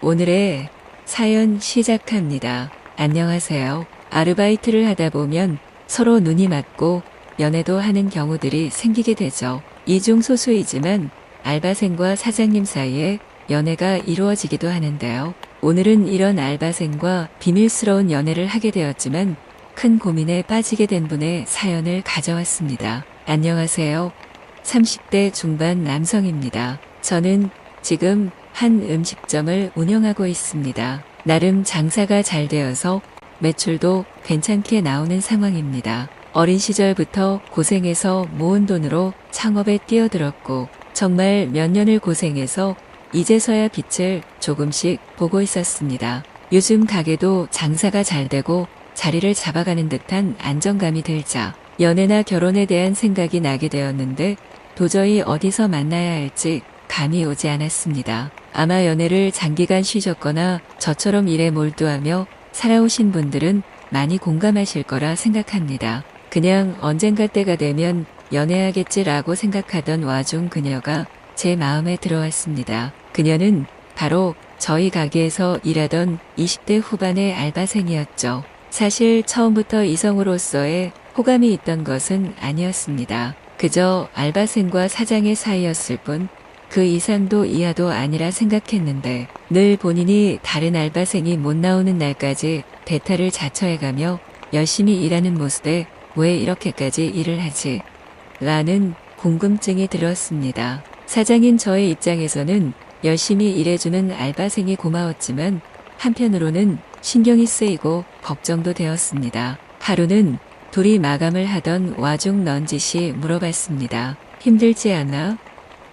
오늘의 사연 시작합니다. 안녕하세요. 아르바이트를 하다 보면 서로 눈이 맞고 연애도 하는 경우들이 생기게 되죠. 이 중 소수이지만 알바생과 사장님 사이에 연애가 이루어지기도 하는데요. 오늘은 이런 알바생과 비밀스러운 연애를 하게 되었지만 큰 고민에 빠지게 된 분의 사연을 가져왔습니다. 안녕하세요. 30대 중반 남성입니다. 저는 지금 한 음식점을 운영하고 있습니다. 나름 장사가 잘 되어서 매출도 괜찮게 나오는 상황입니다. 어린 시절부터 고생해서 모은 돈으로 창업에 뛰어들었고 정말 몇 년을 고생해서 이제서야 빛을 조금씩 보고 있었습니다. 요즘 가게도 장사가 잘 되고 자리를 잡아가는 듯한 안정감이 들자 연애나 결혼에 대한 생각이 나게 되었는데 도저히 어디서 만나야 할지 감이 오지 않았습니다. 아마 연애를 장기간 쉬셨거나 저처럼 일에 몰두하며 살아오신 분들은 많이 공감하실 거라 생각합니다. 그냥 언젠가 때가 되면 연애하겠지라고 생각하던 와중 그녀가 제 마음에 들어왔습니다. 그녀는 바로 저희 가게에서 일하던 20대 후반의 알바생이었죠. 사실 처음부터 이성으로서의 호감이 있던 것은 아니었습니다. 그저 알바생과 사장의 사이였을 뿐 그 이상도 이하도 아니라 생각했는데 늘 본인이 다른 알바생이 못 나오는 날까지 대타를 자처해가며 열심히 일하는 모습에 왜 이렇게까지 일을 하지? 라는 궁금증이 들었습니다. 사장인 저의 입장에서는 열심히 일해주는 알바생이 고마웠지만 한편으로는 신경이 쓰이고 걱정도 되었습니다. 하루는 둘이 마감을 하던 와중 넌지시 물어봤습니다. 힘들지 않아?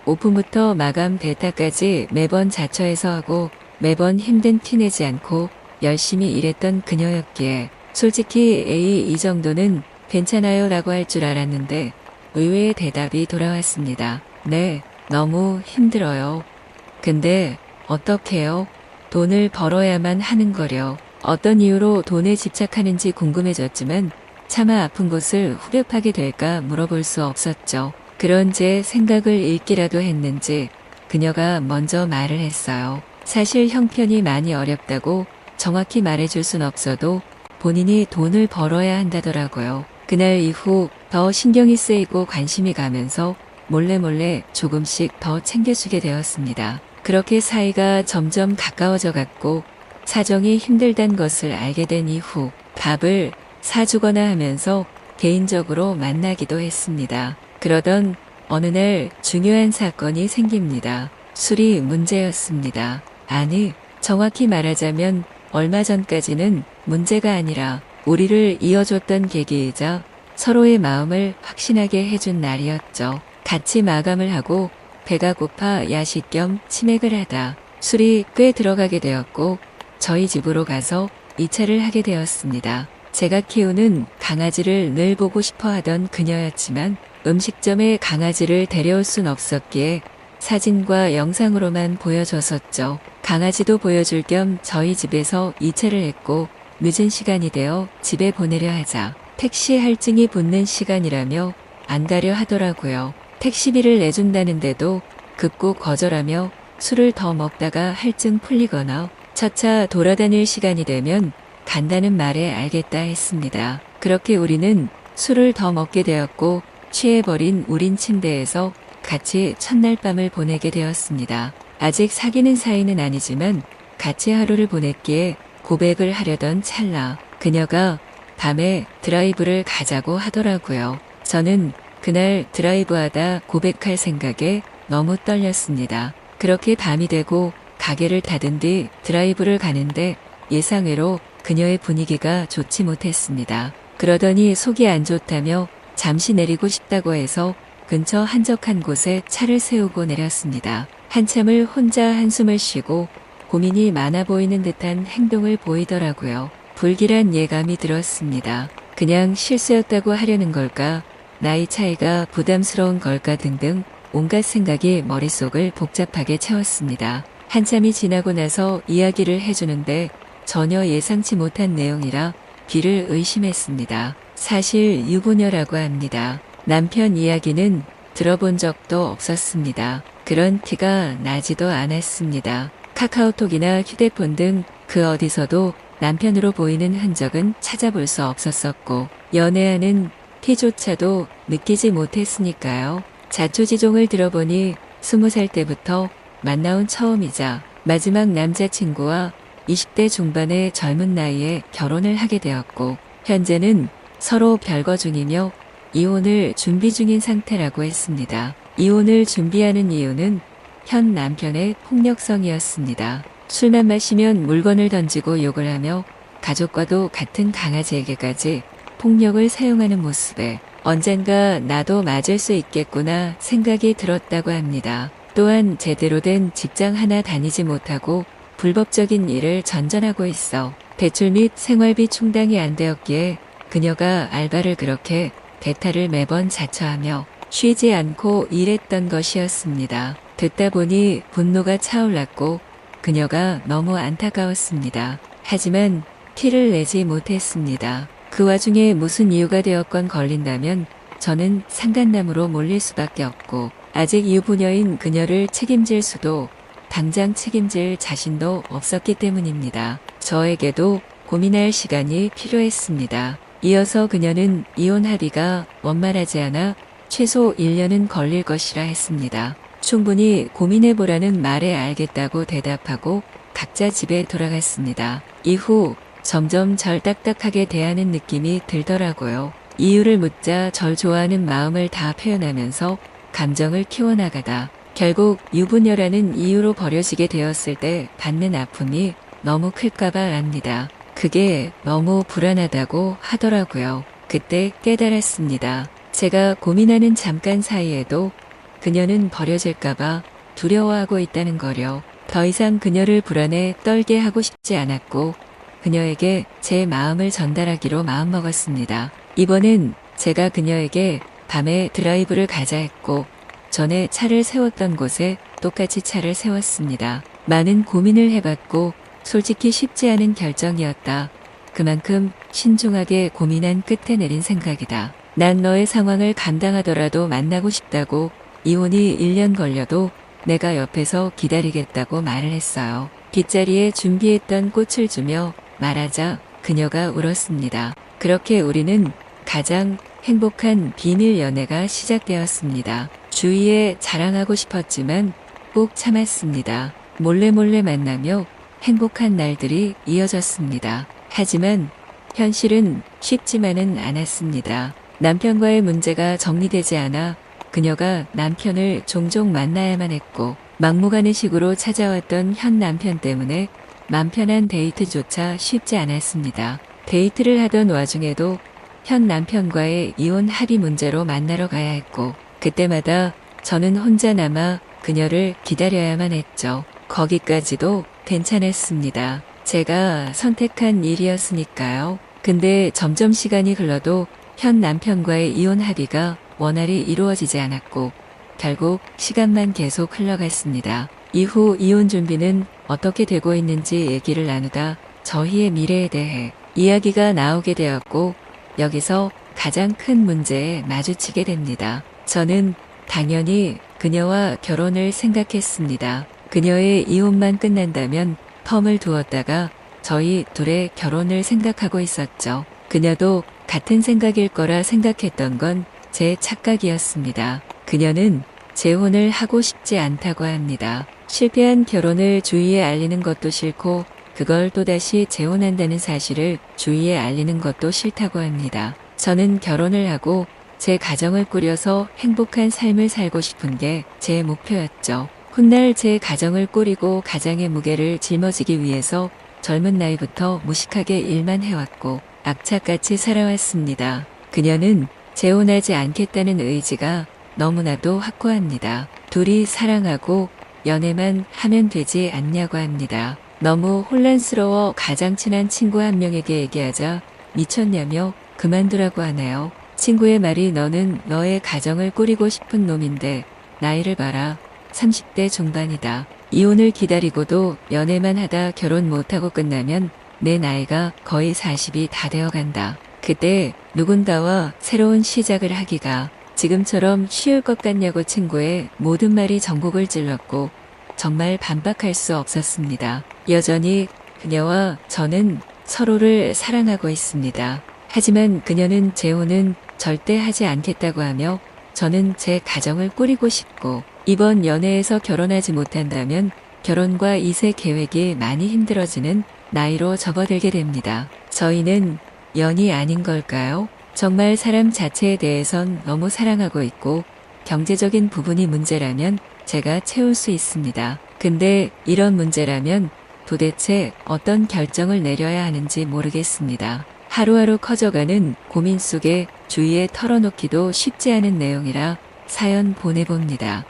오픈부터 마감 대타까지 매번 자처해서 하고 매번 힘든 티 내지 않고 열심히 일했던 그녀였기에 솔직히 에이 이 정도는 괜찮아요 라고 할 줄 알았는데 의외의 대답이 돌아왔습니다. 네, 너무 힘들어요. 근데 어떡해요? 돈을 벌어야만 하는 거려. 어떤 이유로 돈에 집착하는지 궁금해졌지만 차마 아픈 곳을 후벼파게 될까 물어볼 수 없었죠. 그런 제 생각을 읽기라도 했는지 그녀가 먼저 말을 했어요. 사실 형편이 많이 어렵다고 정확히 말해줄 순 없어도 본인이 돈을 벌어야 한다더라고요. 그날 이후 더 신경이 쓰이고 관심이 가면서 몰래 조금씩 더 챙겨주게 되었습니다. 그렇게 사이가 점점 가까워져 갔고 사정이 힘들단 것을 알게 된 이후 밥을 사주거나 하면서 개인적으로 만나기도 했습니다. 그러던 어느 날 중요한 사건이 생깁니다. 술이 문제였습니다. 아니, 정확히 말하자면 얼마 전까지는 문제가 아니라 우리를 이어줬던 계기이자 서로의 마음을 확신하게 해준 날이었죠. 같이 마감을 하고 배가 고파 야식 겸 치맥을 하다 술이 꽤 들어가게 되었고 저희 집으로 가서 2차를 하게 되었습니다. 제가 키우는 강아지를 늘 보고 싶어 하던 그녀였지만 음식점에 강아지를 데려올 순 없었기에 사진과 영상으로만 보여줬었죠. 강아지도 보여줄 겸 저희 집에서 2차를 했고 늦은 시간이 되어 집에 보내려 하자 택시 할증이 붙는 시간이라며 안 가려 하더라고요. 택시비를 내준다는데도 급고 거절하며 술을 더 먹다가 할증 풀리거나 차차 돌아다닐 시간이 되면 간다는 말에 알겠다 했습니다. 그렇게 우리는 술을 더 먹게 되었고 취해버린 우린 침대에서 같이 첫날 밤을 보내게 되었습니다. 아직 사귀는 사이는 아니지만 같이 하루를 보냈기에 고백을 하려던 찰나 그녀가 밤에 드라이브를 가자고 하더라고요. 저는 그날 드라이브하다 고백할 생각에 너무 떨렸습니다. 그렇게 밤이 되고 가게를 닫은 뒤 드라이브를 가는데 예상외로 그녀의 분위기가 좋지 못했습니다. 그러더니 속이 안 좋다며 잠시 내리고 싶다고 해서 근처 한적한 곳에 차를 세우고 내렸습니다. 한참을 혼자 한숨을 쉬고 고민이 많아 보이는 듯한 행동을 보이더라고요. 불길한 예감이 들었습니다. 그냥 실수였다고 하려는 걸까? 나이 차이가 부담스러운 걸까 등등 온갖 생각이 머릿속을 복잡하게 채웠습니다. 한참이 지나고 나서 이야기를 해주는데 전혀 예상치 못한 내용이라 귀를 의심했습니다. 사실 유부녀라고 합니다. 남편 이야기는 들어본 적도 없었습니다. 그런 티가 나지도 않았습니다. 카카오톡이나 휴대폰 등 그 어디서도 남편으로 보이는 흔적은 찾아볼 수 없었었고 연애하는 티조차도 느끼지 못했으니까요. 자초지종을 들어보니 20살 때부터 만나온 처음이자 마지막 남자친구와 20대 중반의 젊은 나이에 결혼을 하게 되었고 현재는 서로 별거 중이며 이혼을 준비 중인 상태라고 했습니다. 이혼을 준비하는 이유는 현 남편의 폭력성이었습니다. 술만 마시면 물건을 던지고 욕을 하며 가족과도 같은 강아지에게까지 폭력을 사용하는 모습에 언젠가 나도 맞을 수 있겠구나 생각이 들었다고 합니다. 또한 제대로 된 직장 하나 다니지 못하고 불법적인 일을 전전하고 있어 대출 및 생활비 충당이 안 되었기에 그녀가 알바를 그렇게 대타를 매번 자처하며 쉬지 않고 일했던 것이었습니다. 듣다 보니 분노가 차올랐고 그녀가 너무 안타까웠습니다. 하지만 티를 내지 못했습니다. 그 와중에 무슨 이유가 되었건 걸린다면 저는 상간남으로 몰릴 수밖에 없고 아직 유부녀인 그녀를 책임질 수도 당장 책임질 자신도 없었기 때문입니다. 저에게도 고민할 시간이 필요했습니다. 이어서 그녀는 이혼 합의가 원만하지 않아 최소 1년은 걸릴 것이라 했습니다. 충분히 고민해보라는 말에 알겠다고 대답하고 각자 집에 돌아갔습니다. 이후 점점 절 딱딱하게 대하는 느낌이 들더라고요. 이유를 묻자 절 좋아하는 마음을 다 표현하면서 감정을 키워나가다 결국 유부녀라는 이유로 버려지게 되었을 때 받는 아픔이 너무 클까봐 압니다. 그게 너무 불안하다고 하더라고요. 그때 깨달았습니다. 제가 고민하는 잠깐 사이에도 그녀는 버려질까봐 두려워하고 있다는 거려. 더 이상 그녀를 불안에 떨게 하고 싶지 않았고 그녀에게 제 마음을 전달하기로 마음먹었습니다. 이번엔 제가 그녀에게 밤에 드라이브를 가자 했고 전에 차를 세웠던 곳에 똑같이 차를 세웠습니다. 많은 고민을 해봤고 솔직히 쉽지 않은 결정이었다. 그만큼 신중하게 고민한 끝에 내린 생각이다. 난 너의 상황을 감당하더라도 만나고 싶다고 이혼이 1년 걸려도 내가 옆에서 기다리겠다고 말을 했어요. 뒷자리에 준비했던 꽃을 주며 말하자 그녀가 울었습니다. 그렇게 우리는 가장 행복한 비밀 연애가 시작되었습니다. 주위에 자랑하고 싶었지만 꼭 참았습니다. 몰래 만나며 행복한 날들이 이어졌습니다. 하지만 현실은 쉽지만은 않았습니다. 남편과의 문제가 정리되지 않아 그녀가 남편을 종종 만나야만 했고 막무가내식으로 찾아왔던 현 남편 때문에 맘 편한 데이트조차 쉽지 않았습니다. 데이트를 하던 와중에도 현 남편과의 이혼 합의 문제로 만나러 가야 했고 그때마다 저는 혼자 남아 그녀를 기다려야만 했죠. 거기까지도 괜찮았습니다. 제가 선택한 일이었으니까요. 근데 점점 시간이 흘러도 현 남편과의 이혼 합의가 원활히 이루어지지 않았고 결국 시간만 계속 흘러갔습니다. 이후 이혼 준비는 어떻게 되고 있는지 얘기를 나누다 저희의 미래에 대해 이야기가 나오게 되었고 여기서 가장 큰 문제에 마주치게 됩니다. 저는 당연히 그녀와 결혼을 생각했습니다. 그녀의 이혼만 끝난다면 텀을 두었다가 저희 둘의 결혼을 생각하고 있었죠. 그녀도 같은 생각일 거라 생각했던 건 제 착각이었습니다. 그녀는 재혼을 하고 싶지 않다고 합니다. 실패한 결혼을 주위에 알리는 것도 싫고 그걸 또다시 재혼한다는 사실을 주위에 알리는 것도 싫다고 합니다. 저는 결혼을 하고 제 가정을 꾸려서 행복한 삶을 살고 싶은 게 제 목표였죠. 훗날 제 가정을 꾸리고 가장의 무게를 짊어지기 위해서 젊은 나이부터 무식하게 일만 해왔고 악착같이 살아왔습니다. 그녀는 재혼하지 않겠다는 의지가 너무나도 확고합니다. 둘이 사랑하고 연애만 하면 되지 않냐고 합니다. 너무 혼란스러워 가장 친한 친구 한 명에게 얘기하자 미쳤냐며 그만두라고 하네요. 친구의 말이 너는 너의 가정을 꾸리고 싶은 놈인데 나이를 봐라. 30대 중반이다. 이혼을 기다리고도 연애만 하다 결혼 못하고 끝나면 내 나이가 거의 40이 다 되어 간다. 그때 누군가와 새로운 시작을 하기가 지금처럼 쉬울 것 같냐고 친구의 모든 말이 전곡을 찔렀고 정말 반박할 수 없었습니다. 여전히 그녀와 저는 서로를 사랑하고 있습니다. 하지만 그녀는 재혼은 절대 하지 않겠다고 하며 저는 제 가정을 꾸리고 싶고 이번 연애에서 결혼하지 못한다면 결혼과 2세 계획이 많이 힘들어지는 나이로 접어들게 됩니다. 저희는 연이 아닌 걸까요? 정말 사람 자체에 대해선 너무 사랑하고 있고 경제적인 부분이 문제라면 제가 채울 수 있습니다. 근데 이런 문제라면 도대체 어떤 결정을 내려야 하는지 모르겠습니다. 하루하루 커져가는 고민 속에 주위에 털어놓기도 쉽지 않은 내용이라 사연 보내봅니다.